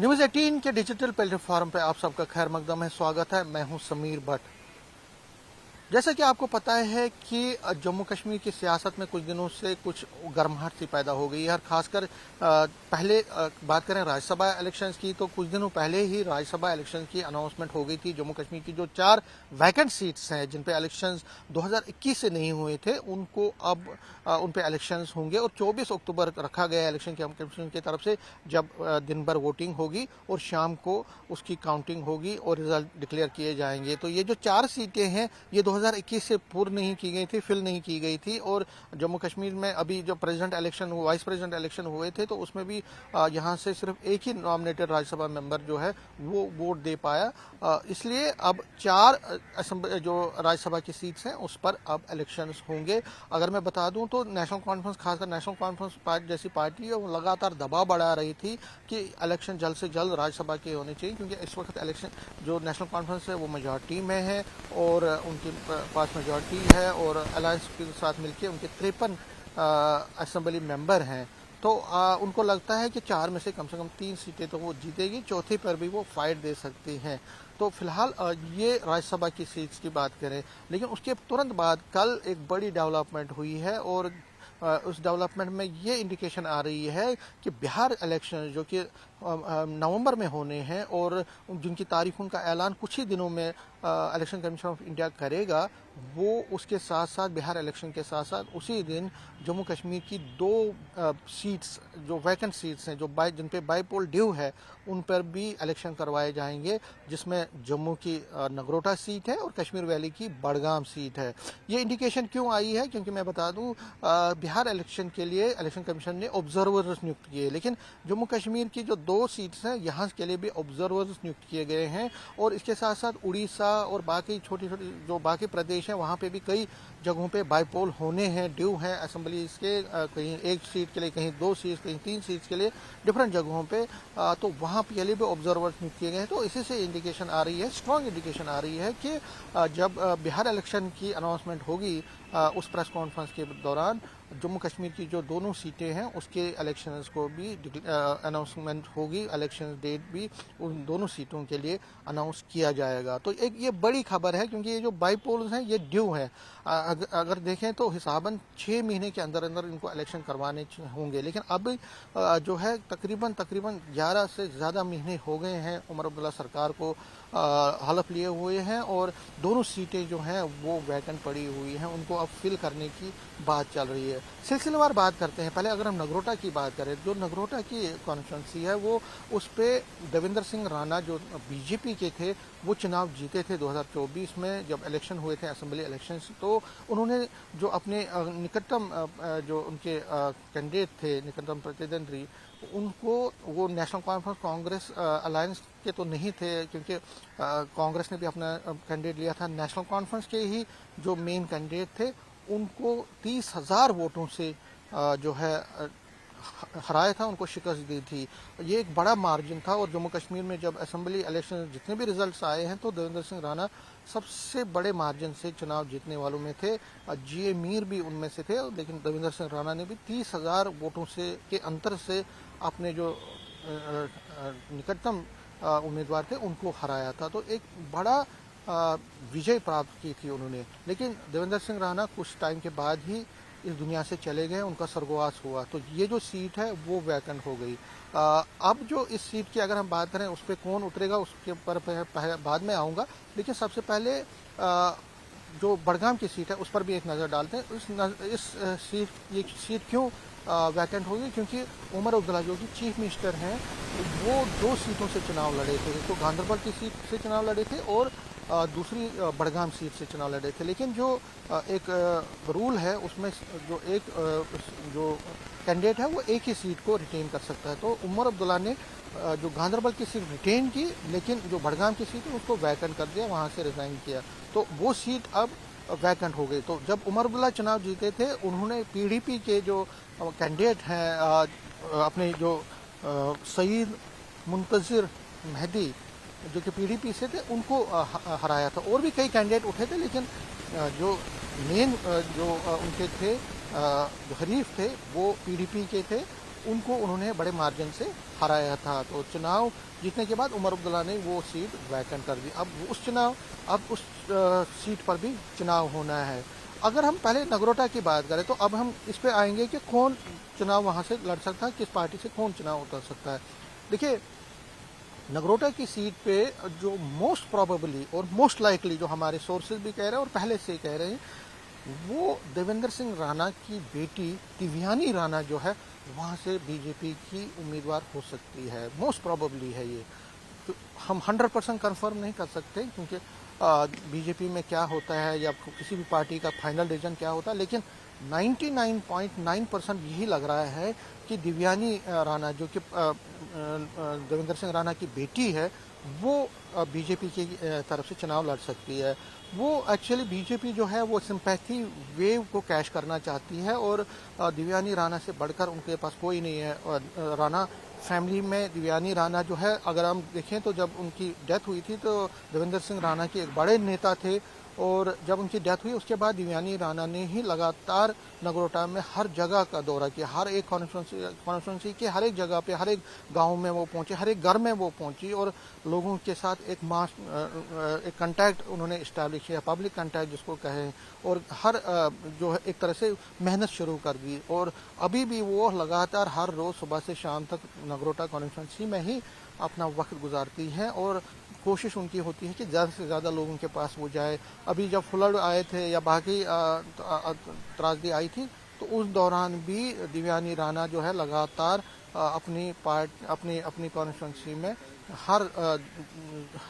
News 18 के digital platform पर आप सबका खैर मकदम है, स्वागत है। मैं हूं समीर भट्ट। जैसा कि आपको पता है कि जम्मू कश्मीर की सियासत में कुछ दिनों से कुछ गर्माहट सी पैदा हो गई है और खासकर पहले बात करें राज्यसभा इलेक्शंस की तो कुछ दिनों पहले ही राज्यसभा इलेक्शन की अनाउंसमेंट हो गई थी। जम्मू कश्मीर की जो 4 वैकेंट सीट्स हैं जिन पे इलेक्शंस 2021 से नहीं हुए थे उनको अब उन पे इलेक्शंस होंगे और 24 अक्टूबर रखा गया इलेक्शन कमीशन की तरफ से, जब दिन भर वोटिंग होगी और शाम को उसकी काउंटिंग होगी और रिजल्ट डिक्लेयर किए जाएंगे। तो ये जो 4 सीटें हैं ये 2021 से पूर्व नहीं की गई थी, फिल नहीं की गई थी। और जम्मू कश्मीर में अभी जो president election vice president election हुए थे तो उसमें भी यहाँ से सिर्फ एक ही नॉमिनेटेड राज्यसभा मेंबर जो है वो वोट दे पाया। इसलिए अब 4 जो राज्यसभा की सीट्स हैं उस पर अब इलेक्शंस होंगे। अगर मैं बता दूं तो नेशनल कॉन्फ्रेंस, खासकर नेशनल कॉन्फ्रेंस पार्टी जैसी पार्टी है, वो लगातार दबाव बढ़ा रही थी कि इलेक्शन जल्द से जल्द राज्यसभा के होने चाहिए, क्योंकि इस वक्त इलेक्शन जो नेशनल कॉन्फ्रेंस है वो मेजॉरिटी में है और उनके पास मेजॉरिटी है और अलायंस के साथ मिलकर उनके 53 असेंबली मेंबर हैं। तो उनको लगता है कि 4 में से कम 3 सीटें तो वो जीतेगी, चौथी पर भी वो फाइट दे सकती हैं। तो फिलहाल ये राज्यसभा की सीट्स की बात करें, लेकिन उसके तुरंत बाद कल एक बड़ी डेवलपमेंट हुई है और उस डेवलपमेंट में ये इंडिकेशन आ रही है कि बिहार इलेक्शन जो कि नवंबर में होने हैं और जिनकी तारीखों का ऐलान कुछ ही दिनों में इलेक्शन कमीशन ऑफ इंडिया करेगा, वो उसके साथ साथ बिहार इलेक्शन के साथ साथ उसी दिन जम्मू कश्मीर की 2 सीट्स जो वैकेंट सीट्स हैं, जो जिन पे बाईपोल ड्यू है, उन पर भी इलेक्शन करवाए जाएंगे, जिसमें जम्मू की नगरोटा सीट है और कश्मीर वैली की बड़गाम सीट है। ये इंडिकेशन क्यों आई है? क्योंकि मैं बता दूं बिहार इलेक्शन के लिए इलेक्शन कमीशन ने ऑब्जर्वर्स नियुक्त किए, लेकिन जम्मू कश्मीर की जो 2 सीट्स हैं यहाँ के लिए भी ऑब्जर्वर्स नियुक्त किए गए हैं। और इसके साथ साथ उड़ीसा और बाकी छोटी छोटी जो बाकी प्रदेश हैं वहाँ पे भी कई जगहों पे बाईपोल होने हैं, ड्यू हैं असेंबलीज के, कहीं 1 सीट के लिए, कहीं 2 सीट, कहीं 3 सीट्स के लिए डिफरेंट जगहों पे, तो वहाँ के लिए भी ऑब्जर्वर्स नियुक्त किए गए हैं। तो इसी से इंडिकेशन आ रही है, स्ट्रांग इंडिकेशन आ रही है कि जब बिहार इलेक्शन की अनाउंसमेंट होगी उस प्रेस कॉन्फ्रेंस के दौरान जम्मू कश्मीर की जो 2 सीटें हैं उसके इलेक्शंस को भी अनाउंसमेंट होगी, इलेक्शन डेट भी उन 2 सीटों के लिए अनाउंस किया जाएगा। तो एक ये बड़ी खबर है, क्योंकि ये जो बाईपोल्स हैं ये ड्यू हैं। अगर देखें तो हिसाबन 6 महीने के अंदर अंदर इनको इलेक्शन करवाने होंगे, लेकिन अब जो है तकरीबन 11 से ज़्यादा महीने हो गए हैं उमर अब्दुल्ला सरकार को हलफ लिए हुए हैं और 2 सीटें जो हैं वो वैकेंट पड़ी हुई हैं, उनको अब फिल करने की बात चल रही है। सिलसिलेवार बात करते हैं। पहले अगर हम नगरोटा की बात करें, जो नगरोटा की कॉन्स्टिट्यूंसी है वो उस पर देवेंद्र सिंह राणा जो बीजेपी के थे वो चुनाव जीते थे 2024 में जब इलेक्शन हुए थे असेंबली इलेक्शंस। तो उन्होंने जो अपने निकटतम जो उनके कैंडिडेट थे, निकटतम प्रतिद्वंदी, उनको वो नेशनल कॉन्फ्रेंस कांग्रेस अलायंस के तो नहीं थे, क्योंकि कांग्रेस ने भी अपना कैंडिडेट लिया था। नेशनल कॉन्फ्रेंस के ही जो मेन कैंडिडेट थे उनको 30,000 वोटों से जो है हराया था, उनको शिकस्त दी थी। ये एक बड़ा मार्जिन था और जम्मू कश्मीर में जब असेंबली इलेक्शन जितने भी रिजल्ट्स आए हैं तो देवेंद्र सिंह राणा सबसे बड़े मार्जिन से चुनाव जीतने वालों में थे। जीए मीर भी उनमें से थे, लेकिन देवेंद्र सिंह राणा ने भी 30,000 वोटों से के अंतर से अपने जो निकटतम उम्मीदवार थे उनको हराया था। तो एक बड़ा विजय प्राप्त की थी उन्होंने। लेकिन देवेंद्र सिंह राणा कुछ टाइम के बाद ही इस दुनिया से चले गए, उनका स्वर्गवास हुआ। तो ये जो सीट है वो वैकेंट हो गई। अब जो इस सीट की अगर हम बात करें उस पर कौन उतरेगा उसके पर बाद में आऊँगा, लेकिन सबसे पहले जो बड़गाम की सीट है उस पर भी एक नज़र डालते हैं। ये सीट क्यों वैकेंट होगी? क्योंकि उमर अब्दुल्ला जो कि चीफ मिनिस्टर हैं वो 2 सीटों से चुनाव लड़े थे, तो गांधरबल की सीट से चुनाव लड़े थे और दूसरी बड़गाम सीट से चुनाव लड़े थे। लेकिन जो एक रूल है उसमें जो कैंडिडेट है वो एक ही सीट को रिटेन कर सकता है। तो उमर अब्दुल्ला ने जो गांधरबल की सीट रिटेन की, लेकिन जो बड़गाम की सीट है उसको वैकेंट कर दिया, वहाँ से रिजाइन किया। तो वो सीट अब वैकेंट हो गई। तो जब उमर अब्दुल्ला चुनाव जीते थे उन्होंने पीडीपी के जो कैंडिडेट हैं अपने जो सईद मुंतजिर मेहदी जो कि पीडीपी से थे उनको हराया था। और भी कई कैंडिडेट उठे थे, लेकिन जो मेन जो उनके थे जो हरीफ थे वो पीडीपी के थे उनको उन्होंने बड़े मार्जिन से हराया था। तो चुनाव जीतने के बाद उमर अब्दुल्ला ने वो सीट वैकेंट कर दी। अब उस सीट पर भी चुनाव होना है। अगर हम पहले नगरोटा की बात करें तो अब हम इस पे आएंगे कि कौन चुनाव वहां से लड़ सकता है, किस पार्टी से कौन चुनाव उतर सकता है। देखिए, नगरोटा की सीट पे जो मोस्ट प्रोबेबली और मोस्ट लाइकली जो हमारे सोर्सेज भी कह रहे हैं और पहले से कह रहे हैं, वो देवेंद्र सिंह राणा की बेटी दिव्यानी राणा जो है वहां से बीजेपी की उम्मीदवार हो सकती है। मोस्ट प्रोबेबली है ये। तो हम 100% कंफर्म नहीं कर सकते क्योंकि बीजेपी में क्या होता है या किसी भी पार्टी का फाइनल डिसीजन क्या होता है, लेकिन 99.9% यही लग रहा है कि दिव्यानी राणा जो कि देवेंद्र सिंह राणा की बेटी है, वो बीजेपी की तरफ से चुनाव लड़ सकती है। वो एक्चुअली बीजेपी जो है वो सिंपैथी वेव को कैश करना चाहती है और दिव्यानी राणा से बढ़कर उनके पास कोई नहीं है। राणा फैमिली में दिव्यानी राणा जो है, अगर हम देखें तो जब उनकी डेथ हुई थी तो देवेंद्र सिंह राणा के एक बड़े नेता थे, और जब उनकी डेथ हुई उसके बाद दिव्यानी राणा ने ही लगातार नगरोटा में हर जगह का दौरा किया। हर एक कॉन्स्टिट्यूंसी के हर एक जगह पे, हर एक गांव में वो पहुंची, हर एक घर में वो पहुंची और लोगों के साथ एक कांटेक्ट उन्होंने इस्टेब्लिश किया, पब्लिक कांटेक्ट जिसको कहें, और हर जो है एक तरह से मेहनत शुरू कर दी। और अभी भी वो लगातार हर रोज सुबह से शाम तक नगरोटा कॉन्स्टिट्यूंसी में ही अपना वक्त गुजारती हैं और कोशिश उनकी होती है कि ज़्यादा से ज़्यादा लोगों के पास वो जाए। अभी जब फ्लड आए थे या बाकी त्रासदी आई थी तो उस दौरान भी दिव्यानी राणा जो है लगातार अपनी कॉन्स्टिट्यूंसी में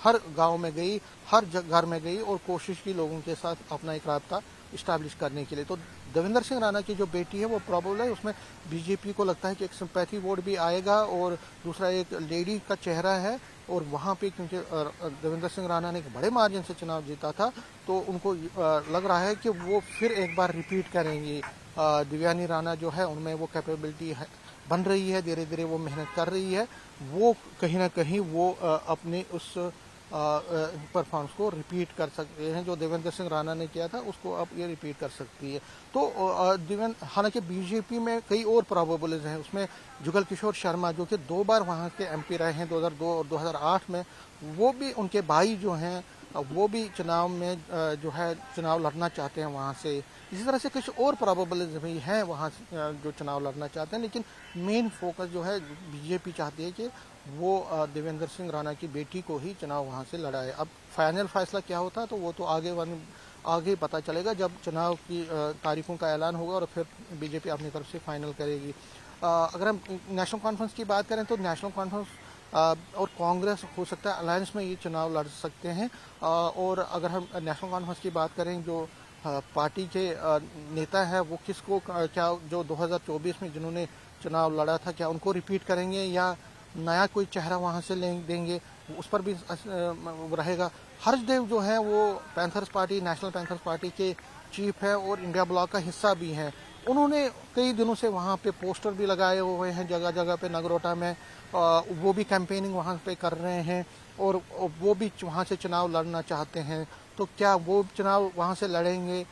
हर गांव में गई, हर घर में गई और कोशिश की लोगों के साथ अपना एक राब्ता इस्टेब्लिश करने के लिए। तो देवेंद्र सिंह राणा की जो बेटी है वो प्रॉबल है, उसमें बीजेपी को लगता है कि एक सिंपैथी वोट भी आएगा और दूसरा एक लेडी का चेहरा है। और वहां पे क्योंकि देवेंद्र सिंह राणा ने एक बड़े मार्जिन से चुनाव जीता था तो उनको लग रहा है कि वो फिर एक बार रिपीट करेंगी। दिव्यानी राणा जो है उनमें वो कैपेबिलिटी बन रही है, धीरे धीरे वो मेहनत कर रही है, वो कहीं ना कहीं वो अपने उस परफॉर्मेंस को रिपीट कर सकते हैं जो देवेंद्र सिंह राणा ने किया था, उसको अब ये रिपीट कर सकती है। तो हालांकि बीजेपी में कई और प्रोबेबल्स हैं, उसमें जुगल किशोर शर्मा जो कि 2 बार वहां के एमपी रहे हैं 2002 और 2008 में, वो भी उनके भाई जो हैं वो भी चुनाव में जो है चुनाव लड़ना चाहते हैं वहां से। इसी तरह से कुछ और प्रोबेबल्स भी हैं वहां जो चुनाव लड़ना चाहते हैं, लेकिन मेन फोकस जो है बीजेपी चाहती है कि वो देवेंद्र सिंह राणा की बेटी को ही चुनाव वहां से लड़ाए। अब फाइनल फैसला क्या होता है तो वो तो आगे पता चलेगा जब चुनाव की तारीखों का ऐलान होगा और फिर बीजेपी अपनी तरफ से फाइनल करेगी। अगर हम नेशनल कॉन्फ्रेंस की बात करें तो नेशनल कॉन्फ्रेंस और कांग्रेस हो सकता है अलायंस में ये चुनाव लड़ सकते हैं। और अगर हम नेशनल कॉन्फ्रेंस की बात करें, जो पार्टी के नेता है वो किसको क्या जो 2024 में जिन्होंने चुनाव लड़ा था क्या उनको रिपीट करेंगे या नया कोई चेहरा वहां से देंगे, उस पर भी रहेगा। हर्षदेव जो है वो नेशनल पैंथर्स पार्टी के चीफ है और इंडिया ब्लॉक का हिस्सा भी हैं। उन्होंने कई दिनों से वहां पे पोस्टर भी लगाए हुए हैं जगह जगह पे नगरोटा में, वो भी कैंपेनिंग वहां पे कर रहे हैं और वो भी वहां से चुनाव लड़ना चाहते हैं। तो क्या वो चुनाव वहां से लड़ेंगे,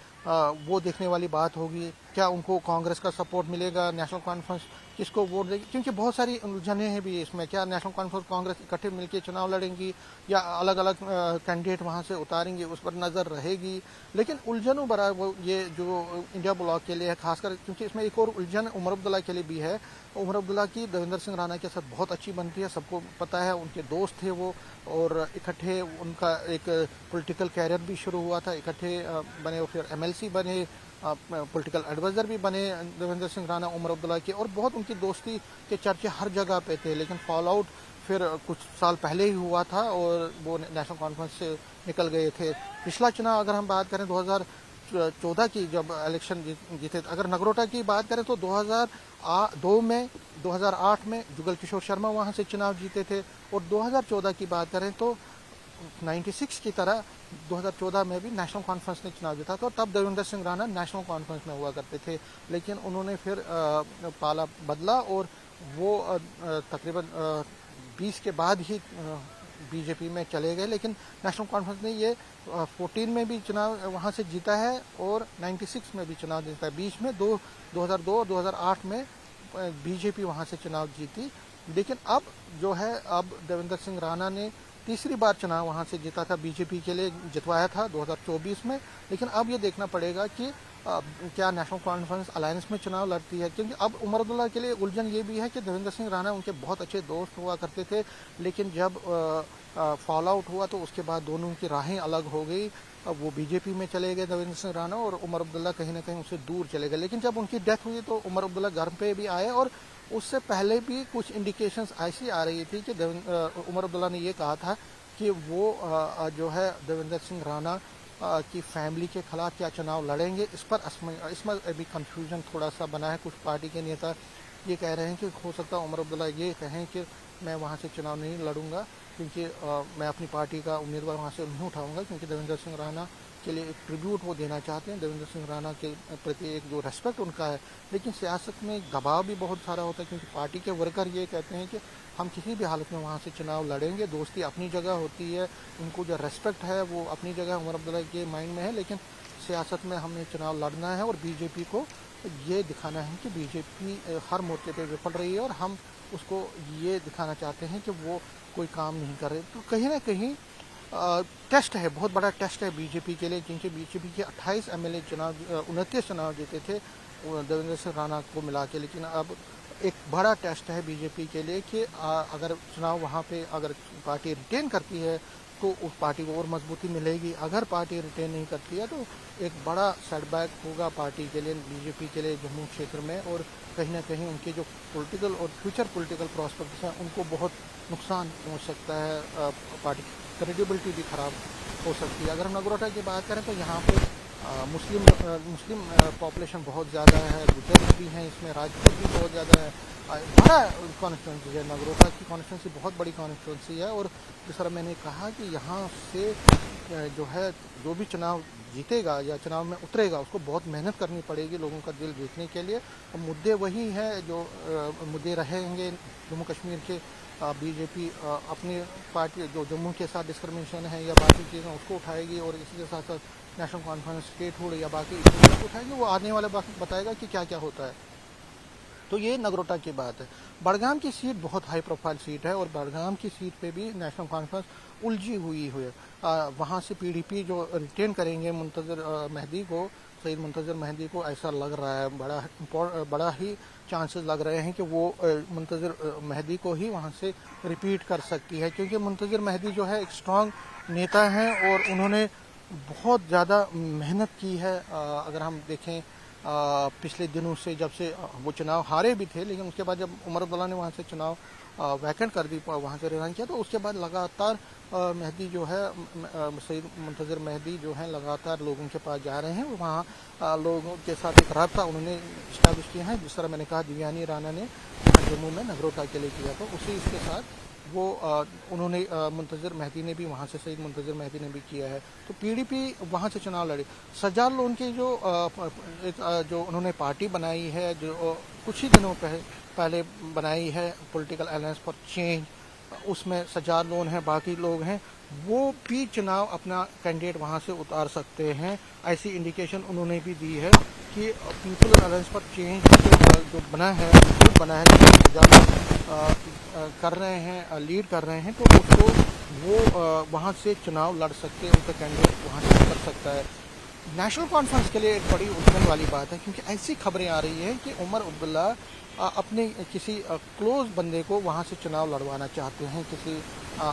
वो देखने वाली बात होगी। क्या उनको कांग्रेस का सपोर्ट मिलेगा, नेशनल कॉन्फ्रेंस किसको वोट देगी, क्योंकि बहुत सारी उलझने हैं भी इसमें। क्या नेशनल कॉन्फ्रेंस कांग्रेस इकट्ठे मिलकर चुनाव लड़ेंगी या अलग अलग कैंडिडेट वहां से उतारेंगे, उस पर नजर रहेगी। लेकिन उलझनों बड़ा वो ये जो इंडिया ब्लॉक के लिए है खासकर, क्योंकि इसमें एक और उलझन उमर अब्दुल्ला के लिए भी है। उमर अब्दुल्ला की देवेंद्र सिंह राणा के साथ बहुत अच्छी बनती है, सबको पता है, उनके दोस्त थे वो और इकट्ठे उनका एक पॉलिटिकल कैरियर भी शुरू हुआ था, इकट्ठे बने और फिर एमएलसी बने, पॉलिटिकल एडवाइजर भी बने देवेंद्र सिंह राणा उमर अब्दुल्ला के, और बहुत उनकी दोस्ती के चर्चे हर जगह पे थे। लेकिन फॉल आउट फिर कुछ साल पहले ही हुआ था और वो नेशनल कॉन्फ्रेंस से निकल गए थे। पिछला चुनाव अगर हम बात करें 2014 की जब इलेक्शन जीते, अगर नगरोटा की बात करें तो 2008 में जुगल किशोर शर्मा वहां से चुनाव जीते थे, और 2014 की बात करें तो 96 की तरह 2014 में भी नेशनल कॉन्फ्रेंस ने चुनाव जीता था। तब देवेंद्र सिंह राणा नेशनल कॉन्फ्रेंस में हुआ करते थे, लेकिन उन्होंने फिर पाला बदला और वो तकरीबन 20 के बाद ही बीजेपी में चले गए। लेकिन नेशनल कॉन्फ्रेंस ने ये 14 में भी चुनाव वहां से जीता है और 96 में भी चुनाव जीता है। बीच में 2002 और 2008 में बीजेपी वहां से चुनाव जीती। लेकिन अब जो है, अब देवेंद्र सिंह राणा ने तीसरी बार चुनाव वहां से जीता था, बीजेपी के लिए जितवाया था 2024 में। लेकिन अब ये देखना पड़ेगा कि क्या नेशनल कॉन्फ्रेंस अलायंस में चुनाव लड़ती है, क्योंकि अब उमर अब्दुल्ला के लिए उलझन ये भी है कि देवेंद्र सिंह राणा उनके बहुत अच्छे दोस्त हुआ करते थे, लेकिन जब फॉल आउट हुआ तो उसके बाद दोनों की राहें अलग हो गई। अब वो बीजेपी में चले गए देवेंद्र सिंह राणा, और उमर अब्दुल्ला कहीं ना कहीं उससे दूर चले गए। लेकिन जब उनकी डेथ हुई तो उमर अब्दुल्ला घर पे भी आए, और उससे पहले भी कुछ इंडिकेशंस ऐसी आ रही थी कि उमर अब्दुल्ला ने ये कहा था कि वो जो है देवेंद्र सिंह राणा की फैमिली के खिलाफ क्या चुनाव लड़ेंगे। इसमें अभी कंफ्यूजन थोड़ा सा बना है। कुछ पार्टी के नेता ये कह रहे हैं कि हो सकता है उमर अब्दुल्ला ये कहें कि मैं वहाँ से चुनाव नहीं लड़ूंगा, क्योंकि मैं अपनी पार्टी का उम्मीदवार वहाँ से नहीं उठाऊंगा, क्योंकि देवेंद्र सिंह राणा के लिए एक ट्रिब्यूट वो देना चाहते हैं, देवेंद्र सिंह राणा के प्रति एक जो रेस्पेक्ट उनका है। लेकिन सियासत में दबाव भी बहुत सारा होता है, क्योंकि पार्टी के वर्कर ये कहते हैं कि हम किसी भी हालत में वहाँ से चुनाव लड़ेंगे। दोस्ती अपनी जगह होती है, उनको जो रेस्पेक्ट है वो अपनी जगह उमर अब्दुल्ला के माइंड में है, लेकिन सियासत में हमने चुनाव लड़ना है और बीजेपी को ये दिखाना है कि बीजेपी हर मोर्चे पे विफल रही है, और हम उसको ये दिखाना चाहते हैं कि वो कोई काम नहीं कर रहे। तो कहीं ना कहीं टेस्ट है, बहुत बड़ा टेस्ट है बीजेपी के लिए, क्योंकि बीजेपी के 28 एमएलए चुनाव 29 चुनाव जीते थे देवेंद्र सिंह राणा को मिला के। लेकिन अब एक बड़ा टेस्ट है बीजेपी के लिए कि अगर चुनाव वहाँ पे अगर पार्टी रिटेन करती है तो उस पार्टी को और मजबूती मिलेगी। अगर पार्टी रिटेन नहीं करती है तो एक बड़ा सेटबैक होगा पार्टी के लिए, बीजेपी के लिए जम्मू क्षेत्र में, और कहीं ना कहीं उनके जो पॉलिटिकल और फ्यूचर पॉलिटिकल प्रॉस्पेक्ट्स हैं उनको बहुत नुकसान पहुंच सकता है। पार्टी की क्रेडिबिलिटी भी खराब हो सकती है। अगर हम नगरोटा की बात करें तो यहाँ पे मुस्लिम पॉपुलेशन बहुत ज़्यादा है, गुजर भी हैं, इसमें राजपूत भी बहुत ज़्यादा है। बड़ा कॉन्स्टिट्यूंसी है, नगरोटा की कॉन्स्टिट्यूंसी बहुत बड़ी कॉन्स्टिट्यूंसी है। और जिस तरह मैंने कहा कि यहाँ से जो है जो भी चुनाव जीतेगा या चुनाव में उतरेगा उसको बहुत मेहनत करनी पड़ेगी लोगों का दिल जीतने के लिए। और मुद्दे वही हैं जो मुद्दे रहेंगे जम्मू कश्मीर के। बीजेपी अपनी पार्टी जो जम्मू के साथ डिस्क्रिमिनेशन है या बाकी चीज़ें उसको उठाएगी, और इसी के साथ साथ नेशनल कॉन्फ्रेंस स्टेटहुड या बाकी इश्यूज को उठाएगी। वो आने वाले वक्त बताएगा कि क्या क्या होता है। तो ये नगरोटा की बात है। बड़गाम की सीट बहुत हाई प्रोफाइल सीट है, और बड़गाम की सीट पे भी नेशनल कॉन्फ्रेंस उलझी हुई है। वहाँ से पीडीपी जो रिटेन करेंगे मुंतजर मेहदी को, सईद मुंतजर मेहदी को, ऐसा लग रहा है बड़ा ही चांसेस लग रहे हैं कि वो मुंतजर मेहदी को ही वहाँ से रिपीट कर सकती है, क्योंकि मुंतजर मेहदी जो है एक स्ट्रांग नेता हैं और उन्होंने बहुत ज़्यादा मेहनत की है। अगर हम देखें पिछले दिनों से, जब से वो चुनाव हारे भी थे, लेकिन उसके बाद जब उमर अब्दुल्ला ने वहाँ से चुनाव वैकेंट कर दी, वहाँ से रिजाइन किया, तो उसके बाद लगातार मेहदी जो है, सईद मुंतजर मेहदी जो है लगातार लोगों के पास जा रहे हैं। वहाँ लोगों के साथ एक राब्ता उन्होंने इस्टेब्लिश किया है, जिस तरह मैंने कहा दिव्यानी राणा ने जम्मू में नगरोटा के लिए किया, तो उसी इसके साथ वो उन्होंने मुंतजर मेहदी ने भी वहाँ से, सईद मुंतजर मेहदी ने भी किया है। तो पीडीपी वहाँ से चुनाव लड़ी। सज्जाद लोन की जो उन्होंने पार्टी बनाई है, जो कुछ ही दिनों पहले बनाई है, पॉलिटिकल अलायंस फॉर चेंज, उसमें सज्जाद लोन है, बाकी लोग हैं, वो भी चुनाव अपना कैंडिडेट वहाँ से उतार सकते हैं। ऐसी इंडिकेशन उन्होंने भी दी है कि पीपल अलायंस फॉर चेंज जो बना है, ग्रुप बना है, सज्जाद कर रहे हैं, लीड कर रहे हैं, तो उसको वो वहाँ से चुनाव लड़ सकते हैं, उनका कैंडिडेट वहाँ से कर सकता है। नेशनल कॉन्फ्रेंस के लिए एक बड़ी उलझन वाली बात है, क्योंकि ऐसी खबरें आ रही हैं कि उमर अब्दुल्ला अपने किसी क्लोज बंदे को वहाँ से चुनाव लड़वाना चाहते हैं।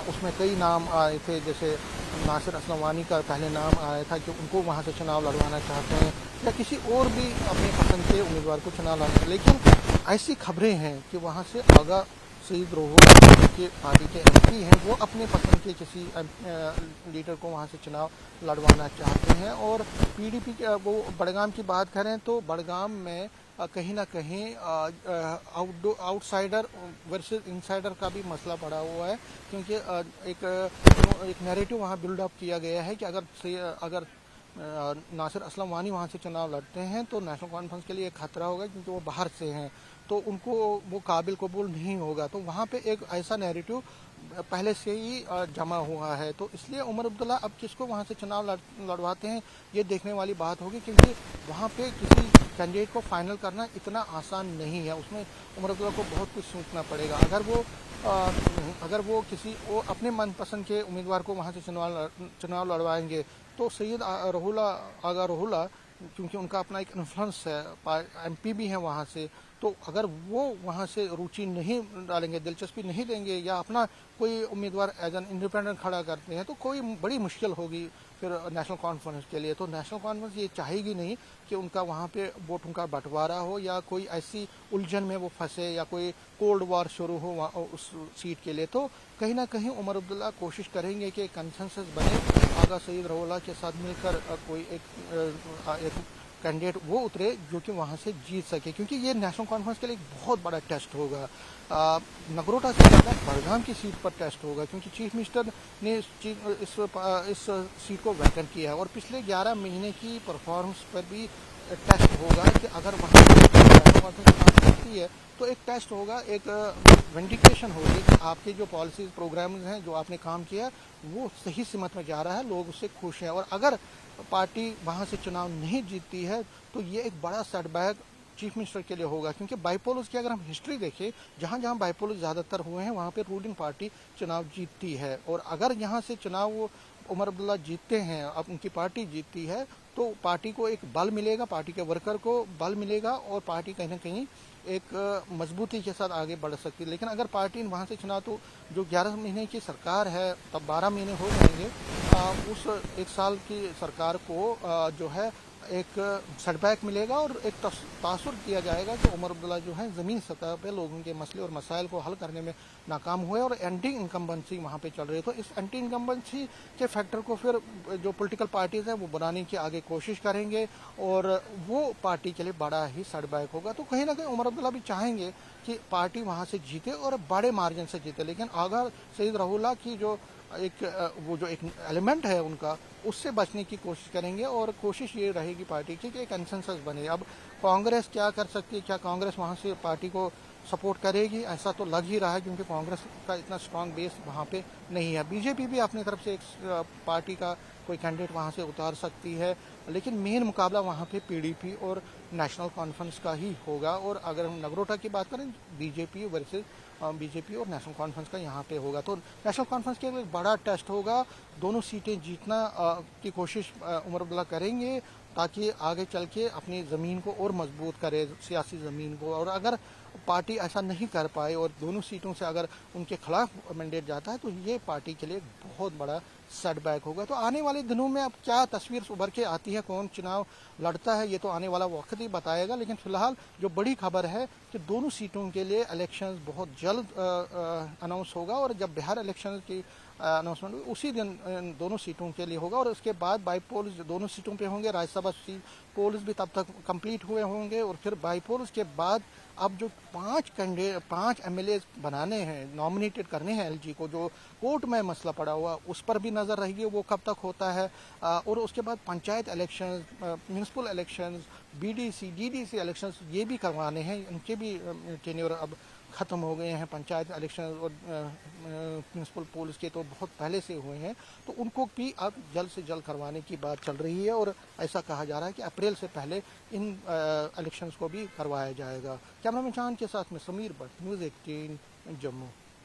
उसमें कई नाम आए थे, जैसे नासिर असलम वानी का पहले नाम आया था कि उनको वहाँ से चुनाव लड़वाना चाहते हैं, या किसी और भी अपने पसंद के उम्मीदवार को चुनाव लड़ना। लेकिन ऐसी खबरें हैं कि वहाँ से आगा सईद रोहो के पार्टी के एमपी हैं, वो अपने पसंद के किसी लीडर को वहाँ से चुनाव लड़वाना चाहते हैं। और पीडीपी के वो बड़गाम की बात करें तो बड़गाम में कहीं ना कहीं आउटसाइडर वर्सेस इनसाइडर का भी मसला पड़ा हुआ है, क्योंकि एक नैरेटिव वहाँ बिल्डअप किया गया है कि अगर नासिर असलम वानी वहाँ से चुनाव लड़ते हैं तो नेशनल कॉन्फ्रेंस के लिए एक खतरा होगा, क्योंकि वो बाहर से हैं, तो उनको वो काबिल कबूल नहीं होगा। तो वहाँ पे एक ऐसा नैरेटिव पहले से ही जमा हुआ है। तो इसलिए उमर अब्दुल्ला अब किसको वहाँ से चुनाव लड़वाते हैं, ये देखने वाली बात होगी, क्योंकि वहाँ पे किसी कैंडिडेट को फाइनल करना इतना आसान नहीं है। उसमें उमर अब्दुल्ला को बहुत कुछ सोचना पड़ेगा। अगर वो वो अपने मनपसंद के उम्मीदवार को वहाँ से चुनाव लड़वाएंगे तो सैयद आगा रोहुला, क्योंकि उनका अपना एक इन्फ्लुएंस है, एमपी भी है वहाँ से, तो अगर वो वहाँ से रुचि नहीं डालेंगे, दिलचस्पी नहीं देंगे या अपना कोई उम्मीदवार एज एन इंडिपेंडेंट खड़ा करते हैं तो कोई बड़ी मुश्किल होगी फिर नेशनल कॉन्फ्रेंस के लिए। तो नेशनल कॉन्फ्रेंस ये चाहेगी नहीं कि उनका वहाँ पे वोटों का बंटवारा हो या कोई ऐसी उलझन में वो फंसे या कोई कोल्ड वॉर शुरू हो उस सीट के लिए। तो कहीं ना कहीं उमर अब्दुल्ला कोशिश करेंगे कि कंसेंसस बने, आगा सईद रोहुल्ला के साथ मिलकर कोई एक कैंडिडेट वो उतरे जो कि वहाँ से जीत सके, क्योंकि ये नेशनल कॉन्फ्रेंस के लिए एक बहुत बड़ा टेस्ट होगा। नगरोटा से ज़्यादा बड़गाम की सीट पर टेस्ट होगा, क्योंकि चीफ मिनिस्टर ने इस सीट को वैकेंट किया है और पिछले 11 महीने की परफॉर्मेंस पर भी टेस्ट होगा कि अगर वहाँ नेशनल कॉन्फ्रेंस काम करती है तो एक टेस्ट होगा, एक विंडिकेशन होगी कि आपके जो पॉलिसीज प्रोग्राम्स हैं, जो आपने काम किया वो सही सिमत में जा रहा है, लोग उससे खुश हैं। और अगर पार्टी वहाँ से चुनाव नहीं जीतती है तो ये एक बड़ा सेटबैक चीफ मिनिस्टर के लिए होगा, क्योंकि बाइपोल्स की अगर हम हिस्ट्री देखें, जहाँ जहाँ बाइपोल्स ज़्यादातर हुए हैं वहाँ पे रूलिंग पार्टी चुनाव जीतती है। और अगर यहाँ से चुनाव वो उमर अब्दुल्ला जीतते हैं, अब उनकी पार्टी जीतती है तो पार्टी को एक बल मिलेगा, पार्टी के वर्कर को बल मिलेगा और पार्टी कहीं ना कहीं एक मजबूती के साथ आगे बढ़ सकती है। लेकिन अगर पार्टी वहाँ से चुनाव, तो जो 11 महीने की सरकार है तब 12 महीने हो जाएंगे, उस एक साल की सरकार को जो है एक सेटबैक मिलेगा और एक तासुर किया जाएगा कि उमर अब्दुल्ला जो है ज़मीन सतह पे लोगों के मसले और मसाइल को हल करने में नाकाम हुए और एंटी इनकम्बेंसी वहाँ पे चल रही है। तो इस एंटी इनकम्बेंसी के फैक्टर को फिर जो पॉलिटिकल पार्टीज हैं वो बनाने की आगे कोशिश करेंगे और वो पार्टी के लिए बड़ा ही सेटबैक होगा। तो कहीं ना कहीं उमर अब्दुल्ला भी चाहेंगे कि पार्टी वहाँ से जीते और बड़े मार्जिन से जीते, लेकिन आगा सईद रोहुल्ला की जो एक एलिमेंट है उनका, उससे बचने की कोशिश करेंगे और कोशिश ये रहेगी पार्टी की कि एक कंसेंसस बने। अब कांग्रेस क्या कर सकती है, क्या कांग्रेस वहाँ से पार्टी को सपोर्ट करेगी? ऐसा तो लग ही रहा है, क्योंकि कांग्रेस का इतना स्ट्रांग बेस वहाँ पे नहीं है। बीजेपी भी अपनी तरफ से एक पार्टी का कोई कैंडिडेट वहाँ से उतार सकती है, लेकिन मेन मुकाबला वहाँ पे पीडीपी और नेशनल कॉन्फ्रेंस का ही होगा। और अगर हम नगरोटा की बात करें, बीजेपी वर्सेस बीजेपी और नेशनल कॉन्फ्रेंस का यहाँ पे होगा। तो नेशनल कॉन्फ्रेंस के लिए एक बड़ा टेस्ट होगा। दोनों सीटें जीतना की कोशिश उमर अब्दुल्ला करेंगे ताकि आगे चल के अपनी ज़मीन को और मजबूत करे, सियासी ज़मीन को। और अगर पार्टी ऐसा नहीं कर पाए और दोनों सीटों से अगर उनके खिलाफ मैंडेट जाता है तो ये पार्टी के लिए बहुत बड़ा सेटबैक होगा। तो आने वाले दिनों में अब क्या तस्वीर उभर के आती है, कौन चुनाव लड़ता है, ये तो आने वाला वक्त ही बताएगा। लेकिन फिलहाल जो बड़ी खबर है कि दोनों सीटों के लिए इलेक्शंस बहुत जल्द अनाउंस होगा और जब बिहार इलेक्शन की अनाउंसमेंट उसी दिन दोनों सीटों के लिए होगा और उसके बाद बाई पोल्स दोनों सीटों पे होंगे। राज्यसभा पोल्स भी तब तक कंप्लीट हुए होंगे और फिर बाई पोल्स के बाद अब जो 5 एमएलए बनाने हैं, नॉमिनेटेड करने हैं एलजी को, जो कोर्ट में मसला पड़ा हुआ, उस पर भी नज़र रहेगी वो कब तक होता है। और उसके बाद panchayat election, municipal election, BDC DDC election ये भी करवाने हैं, इनके भी टेन्योर अब ख़त्म हो गए हैं। पंचायत इलेक्शन और म्यूनिसिपल पोल्स के तो बहुत पहले से हुए हैं, तो उनको भी अब जल्द से जल्द करवाने की बात चल रही है और ऐसा कहा जा रहा है कि अप्रैल से पहले इन इलेक्शंस को भी करवाया जाएगा। कैमरामैन चांद के साथ में समीर भट्ट, न्यूज़ 18 जम्मू।